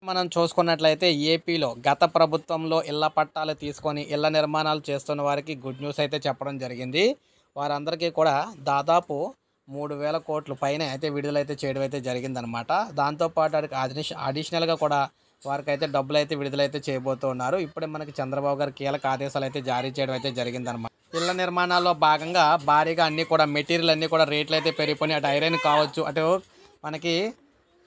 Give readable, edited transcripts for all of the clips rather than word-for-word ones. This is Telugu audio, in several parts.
మనం చూసుకున్నట్లయితే ఏపీలో గత ప్రభుత్వంలో ఇళ్ల పట్టాలు తీసుకొని ఇళ్ల నిర్మాణాలు చేస్తున్న వారికి గుడ్ న్యూస్ అయితే చెప్పడం జరిగింది. వారందరికీ కూడా దాదాపు 3,000 కోట్ల పైన అయితే విడుదలైతే చేయడం అయితే జరిగిందనమాట. దాంతోపాటు అడిషనల్గా కూడా వారికైతే డబ్బులైతే విడుదలైతే చేయబోతూ ఉన్నారు. ఇప్పుడే మనకి చంద్రబాబు గారు కీలక ఆదేశాలు అయితే జారీ చేయడం అయితే జరిగిందనమాట. ఇళ్ల నిర్మాణాల్లో భాగంగా భారీగా అన్నీ కూడా మెటీరియల్ అన్నీ కూడా రేట్లు అయితే పెరిగిపోయినాయి. అటు ఐరన్ కావచ్చు, అటు మనకి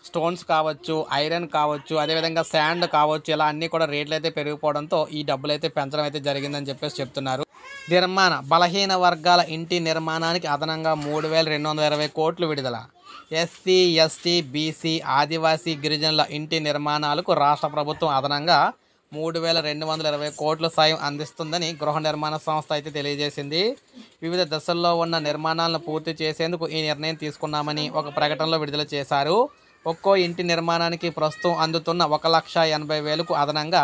స్టోన్స్ కావచ్చు, ఐరన్ కావచ్చు, అదేవిధంగా శాండ్ కావచ్చు, ఇలా అన్నీ కూడా రేట్లు అయితే పెరిగిపోవడంతో ఈ డబ్బులు అయితే పెంచడం అయితే జరిగిందని చెప్తున్నారు. బలహీన వర్గాల ఇంటి నిర్మాణానికి అదనంగా 3,220 కోట్లు విడుదల. ఎస్సీ, ఎస్టీ, బీసీ, ఆదివాసీ, గిరిజనుల ఇంటి నిర్మాణాలకు రాష్ట్ర ప్రభుత్వం అదనంగా 3,220 కోట్ల సాయం అందిస్తుందని గృహ నిర్మాణ సంస్థ అయితే తెలియజేసింది. వివిధ దశల్లో ఉన్న నిర్మాణాలను పూర్తి చేసేందుకు ఈ నిర్ణయం తీసుకున్నామని ఒక ప్రకటనలో విడుదల చేశారు. ఒక్కో ఇంటి నిర్మాణానికి ప్రస్తుతం అందుతున్న 1,80,000కు అదనంగా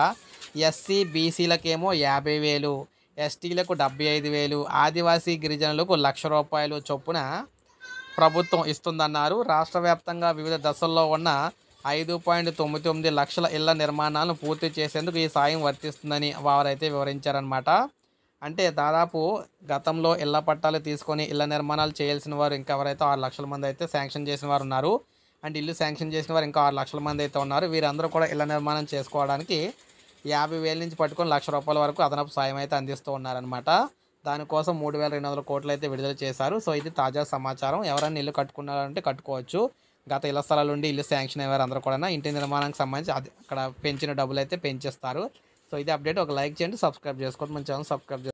ఎస్సీ, బీసీలకేమో 50,000, ఎస్టీలకు 75,000, ఆదివాసీ గిరిజనులకు ₹1,00,000 చొప్పున ప్రభుత్వం ఇస్తుందన్నారు. రాష్ట్ర వ్యాప్తంగా వివిధ దశల్లో ఉన్న 5.99 లక్షల ఇళ్ల నిర్మాణాలను పూర్తి చేసేందుకు ఈ సాయం వర్తిస్తుందని వారైతే వివరించారనమాట. అంటే దాదాపు గతంలో ఇళ్ల పట్టాలు తీసుకొని ఇళ్ల నిర్మాణాలు చేయాల్సిన వారు ఇంకా ఎవరైతే 6 లక్షల మంది అయితే శాంక్షన్ చేసిన వారు ఉన్నారు. అండ్ ఇల్లు శాంక్షన్ చేసిన వారు ఇంకా 6 లక్షల మంది అయితే ఉన్నారు. వీరందరూ కూడా ఇళ్ల నిర్మాణం చేసుకోవడానికి 50,000 నుంచి పట్టుకొని ₹1,00,000 వరకు అదనపు సాయం అయితే అందిస్తూ ఉన్నారనమాట. దానికోసం 3,200 కోట్లు అయితే విడుదల చేశారు. సో ఇది తాజా సమాచారం. ఎవరైనా ఇల్లు కట్టుకున్నారంటే కట్టుకోవచ్చు. గత ఇళ్ల స్థలాల నుండి ఇల్లు శాంక్షన్ అయ్యారు అందరూ కూడా ఇంటి నిర్మాణానికి సంబంధించి అక్కడ పెంచిన డబ్బులు అయితే పెంచేస్తారు. సో ఇది అప్డేట్. ఒక లైక్ చేయండి, సబ్స్క్రైబ్ చేసుకోండి, మన ఛానల్ సబ్స్క్రైబ్